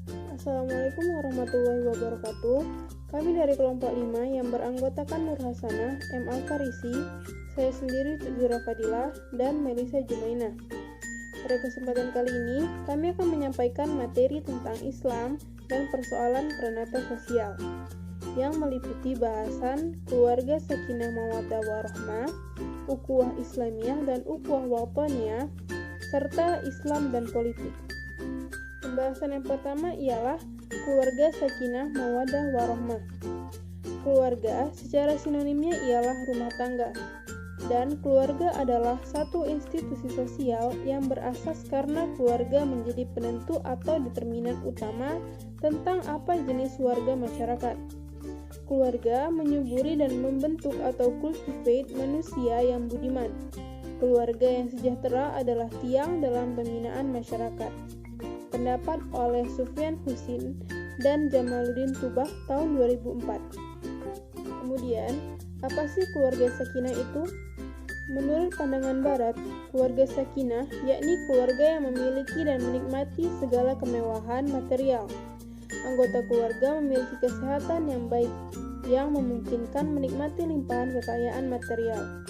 Assalamualaikum warahmatullahi wabarakatuh. Kami dari kelompok 5 yang beranggotakan Nur Hasanah, M. Al-Farisi, saya sendiri Zura Fadilah, dan Melisa Jumainah. Pada kesempatan kali ini, kami akan menyampaikan materi tentang Islam dan persoalan prenata sosial yang meliputi bahasan keluarga sakinah mawaddah warahmah, ukhuwah Islamiyah dan ukhuwah wataniyah, serta Islam dan politik. Pembahasan yang pertama ialah keluarga sakinah mawaddah warahmah. Keluarga secara sinonimnya ialah rumah tangga, dan keluarga adalah satu institusi sosial yang berasas karena keluarga menjadi penentu atau determinan utama tentang apa jenis warga masyarakat. Keluarga menyuburi dan membentuk atau cultivate manusia yang budiman. Keluarga yang sejahtera adalah tiang dalam pembinaan masyarakat. Pendapat oleh Sufyan Husin dan Jamaluddin Tubah tahun 2004. Kemudian, apa sih keluarga sakinah itu? Menurut pandangan barat, keluarga sakinah yakni keluarga yang memiliki dan menikmati segala kemewahan material. Anggota keluarga memiliki kesehatan yang baik, yang memungkinkan menikmati limpahan kekayaan material.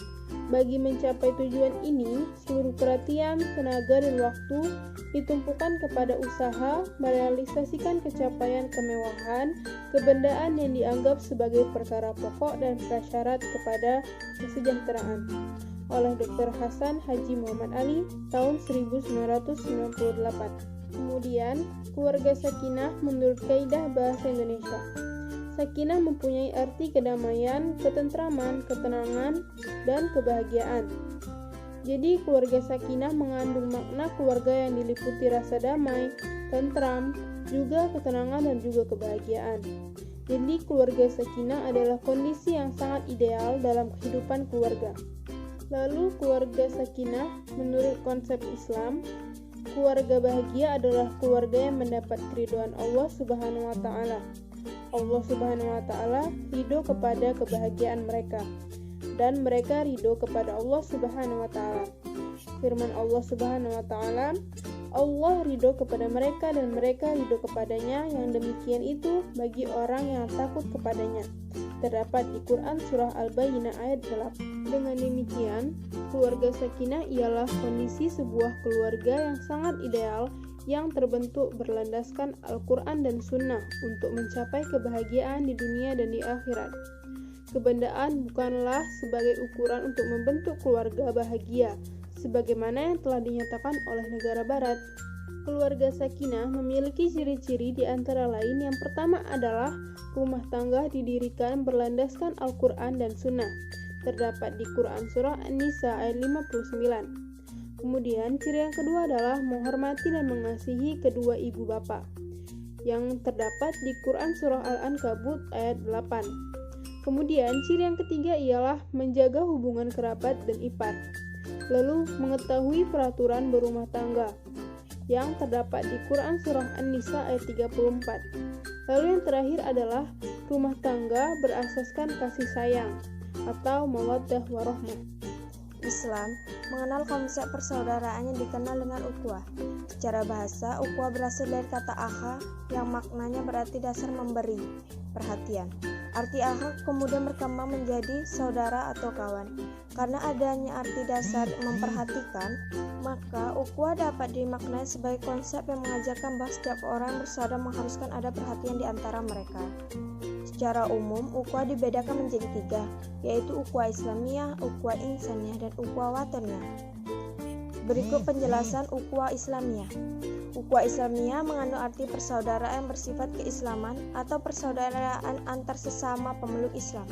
Bagi mencapai tujuan ini, seluruh perhatian, tenaga, dan waktu ditumpukan kepada usaha merealisasikan capaian kemewahan, kebendaan yang dianggap sebagai perkara pokok dan prasyarat kepada kesejahteraan. Oleh Dr. Hasan Haji Muhammad Ali tahun 1998. Kemudian, keluarga sakinah menurut kaidah bahasa Indonesia. Sakinah mempunyai arti kedamaian, ketentraman, ketenangan, dan kebahagiaan. Jadi, keluarga sakinah mengandung makna keluarga yang diliputi rasa damai, tentram, juga ketenangan dan juga kebahagiaan. Jadi, keluarga sakinah adalah kondisi yang sangat ideal dalam kehidupan keluarga. Lalu, keluarga sakinah menurut konsep Islam, keluarga bahagia adalah keluarga yang mendapat keridhaan Allah Subhanahu wa taala. Allah Subhanahu wa taala ridho kepada kebahagiaan mereka, dan mereka ridho kepada Allah Subhanahu wa taala. Firman Allah Subhanahu wa taala, Allah ridho kepada mereka dan mereka ridho kepadanya, yang demikian itu bagi orang yang takut kepadanya. Terdapat di Quran surah Al-Bayyinah ayat 8. Dengan demikian, keluarga sakinah ialah kondisi sebuah keluarga yang sangat ideal yang terbentuk berlandaskan Al-Quran dan Sunnah untuk mencapai kebahagiaan di dunia dan di akhirat. Kebendaan bukanlah sebagai ukuran untuk membentuk keluarga bahagia, sebagaimana yang telah dinyatakan oleh negara barat. Keluarga sakinah memiliki ciri-ciri di antara lain. Yang pertama adalah rumah tangga didirikan berlandaskan Al-Quran dan Sunnah. Terdapat di Quran surah An-Nisa ayat 59. Kemudian, ciri yang kedua adalah menghormati dan mengasihi kedua ibu bapa, yang terdapat di Quran surah Al-Ankabut ayat 8. Kemudian, ciri yang ketiga ialah menjaga hubungan kerabat dan ipar, lalu mengetahui peraturan berumah tangga, yang terdapat di Quran surah An-Nisa ayat 34. Lalu yang terakhir adalah rumah tangga berasaskan kasih sayang atau mawaddah warahmah. Islam mengenal konsep persaudaraan yang dikenal dengan ukhuwah. Secara bahasa, ukhuwah berasal dari kata akha yang maknanya berarti dasar memberi perhatian. Arti akha kemudian berkembang menjadi saudara atau kawan. Karena adanya arti dasar memperhatikan, maka ukhuwah dapat dimaknai sebagai konsep yang mengajarkan bahwa setiap orang bersaudara mengharuskan ada perhatian di antara mereka. Secara umum, ukhuwah dibedakan menjadi 3, yaitu ukhuwah Islamiyah, ukhuwah Insaniyah, dan ukhuwah wataniyah. Berikut penjelasan ukhuwah Islamiyah. Ukhuwah Islamiyah mengandung arti persaudaraan yang bersifat keislaman atau persaudaraan antar sesama pemeluk Islam.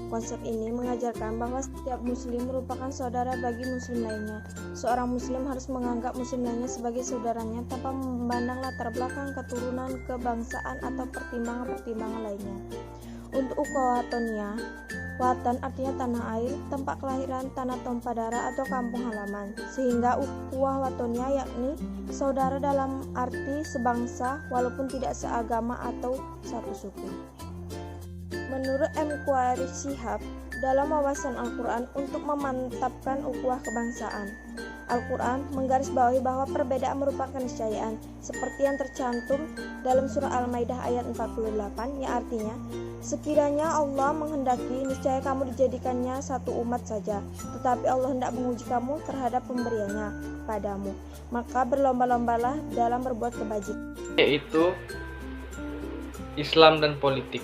Konsep ini mengajarkan bahwa setiap muslim merupakan saudara bagi muslim lainnya. Seorang muslim harus menganggap muslim lainnya sebagai saudaranya tanpa memandang latar belakang, keturunan, kebangsaan, atau pertimbangan-pertimbangan lainnya. Untuk ukhuwah wataniyah, watan artinya tanah air, tempat kelahiran, tanah tumpah darah atau kampung halaman. Sehingga ukhuwah wataniyah yakni saudara dalam arti sebangsa walaupun tidak seagama atau satu suku. Menurut M. Quraish Shihab dalam wawasan Al-Quran untuk memantapkan ukhuwah kebangsaan, Al-Quran menggarisbawahi bahwa perbedaan merupakan niscayaan, seperti yang tercantum dalam surah Al-Maidah ayat 48, yang artinya, sekiranya Allah menghendaki, niscaya kamu dijadikannya satu umat saja, tetapi Allah hendak menguji kamu terhadap pemberiannya padamu, maka berlomba-lombalah dalam berbuat kebajikan. Yaitu Islam dan politik.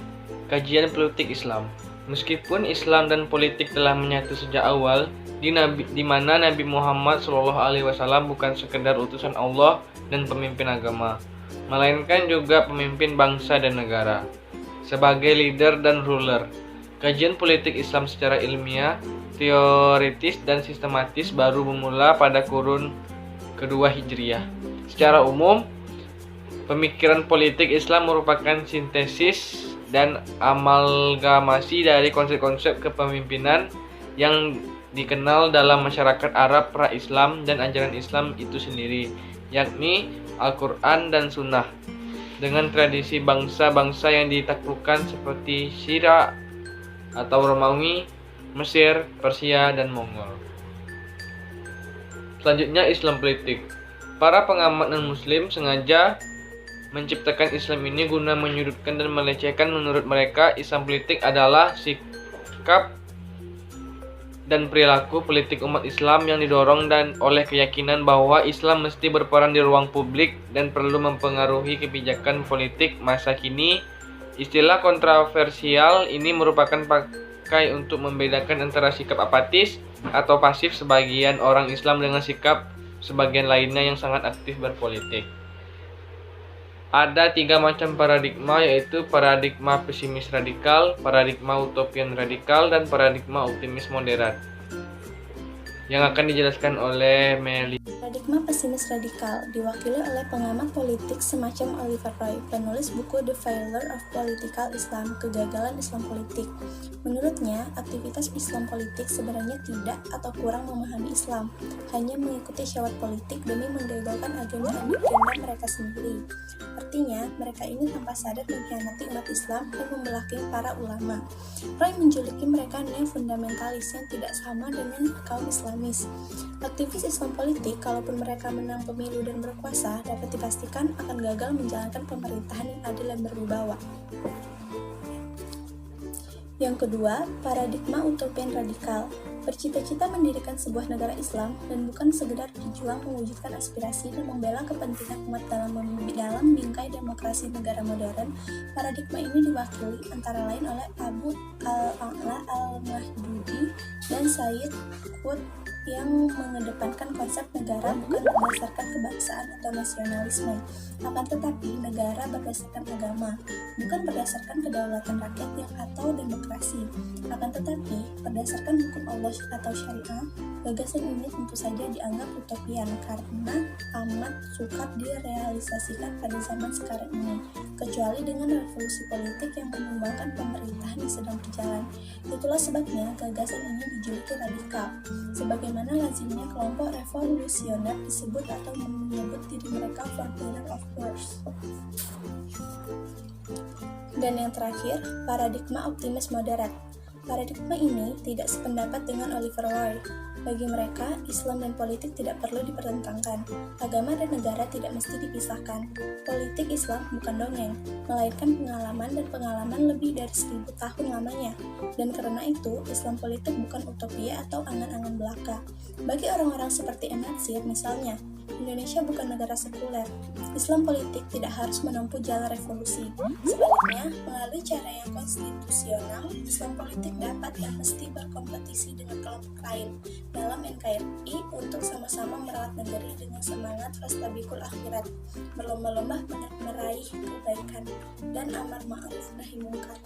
Kajian politik Islam. Meskipun Islam dan politik telah menyatu sejak awal, di mana Nabi Muhammad SAW bukan sekedar utusan Allah dan pemimpin agama, melainkan juga pemimpin bangsa dan negara. Sebagai leader dan ruler, kajian politik Islam secara ilmiah, teoritis, dan sistematis baru bermula pada kurun kedua Hijriah. Secara umum, pemikiran politik Islam merupakan sintesis dan amalgamasi dari konsep-konsep kepemimpinan yang dikenal dalam masyarakat Arab pra-Islam dan ajaran Islam itu sendiri, yakni Al-Quran dan Sunnah, dengan tradisi bangsa-bangsa yang ditaklukkan seperti Syria atau Romawi, Mesir, Persia, dan Mongol. Selanjutnya, Islam politik. Para pengamat non-Muslim sengaja menciptakan Islam ini guna menyudutkan dan melecehkan. Menurut mereka, Islam politik adalah sikap dan perilaku politik umat Islam yang didorong oleh keyakinan bahwa Islam mesti berperan di ruang publik dan perlu mempengaruhi kebijakan politik masa kini. Istilah kontroversial ini merupakan pakai untuk membedakan antara sikap apatis atau pasif sebagian orang Islam dengan sikap sebagian lainnya yang sangat aktif berpolitik. Ada 3 macam paradigma, yaitu paradigma pesimis radikal, paradigma utopian radikal, dan paradigma optimis moderat, yang akan dijelaskan oleh Meli. Paradigma pesimis radikal diwakili oleh pengamat politik semacam Oliver Roy, penulis buku The Failure of Political Islam, Kegagalan Islam Politik. Menurutnya, aktivitas Islam politik sebenarnya tidak atau kurang memahami Islam, hanya mengikuti syahwat politik demi menggagalkan agenda mereka sendiri. Artinya, mereka ini tanpa sadar mengkhianati umat Islam dan membelakangi para ulama. Roy menjuluki mereka neo-fundamentalis yang tidak sama dengan kaum Islamis. Aktivis Islam politik, kalaupun mereka menang pemilu dan berkuasa, dapat dipastikan akan gagal menjalankan pemerintahan yang adil dan berwibawa. Yang kedua, paradigma utopian radikal. Bercita-cita mendirikan sebuah negara Islam dan bukan sekedar berjuang mewujudkan aspirasi dan membela kepentingan umat dalam bingkai demokrasi negara modern. Paradigma ini diwakili antara lain oleh Abu al-A'la al-Mahdudi dan Sayyid Qutb yang mengedepankan konsep negara bukan berdasarkan kebangsaan atau nasionalisme, akan tetapi negara berdasarkan agama, bukan berdasarkan kedaulatan rakyat yang atau demokrasi, akan tetapi berdasarkan hukum Allah atau syariah. Gagasan ini tentu saja dianggap utopian karena amat sukar direalisasikan pada zaman sekarang ini, kecuali dengan revolusi politik yang menumbangkan pemerintahan yang sedang berjalan. Itulah sebabnya gagasan ini dijuluki radikal, sebagaimana lazimnya kelompok revolusioner disebut atau menyebut diri mereka forbidden of course. Dan yang terakhir, paradigma optimis moderat. Paradigma ini tidak sependapat dengan Oliver Roy. Bagi mereka, Islam dan politik tidak perlu dipertentangkan. Agama dan negara tidak mesti dipisahkan. Politik Islam bukan dongeng, melainkan pengalaman dan pengalaman lebih dari 1000 tahun lamanya. Dan karena itu, Islam politik bukan utopia atau angan-angan belaka. Bagi orang-orang seperti Natsir misalnya, Indonesia bukan negara sekuler. Islam politik tidak harus menempuh jalan revolusi. Sebaliknya, melalui cara yang konstitusional, Islam politik dapat dan mesti berkompetisi dengan kelompok lain dalam NKRI untuk sama-sama merawat negeri dengan semangat fastabiqul akhirat, berlomba-lomba meraih kebaikan dan amar ma'ruf nahi munkar.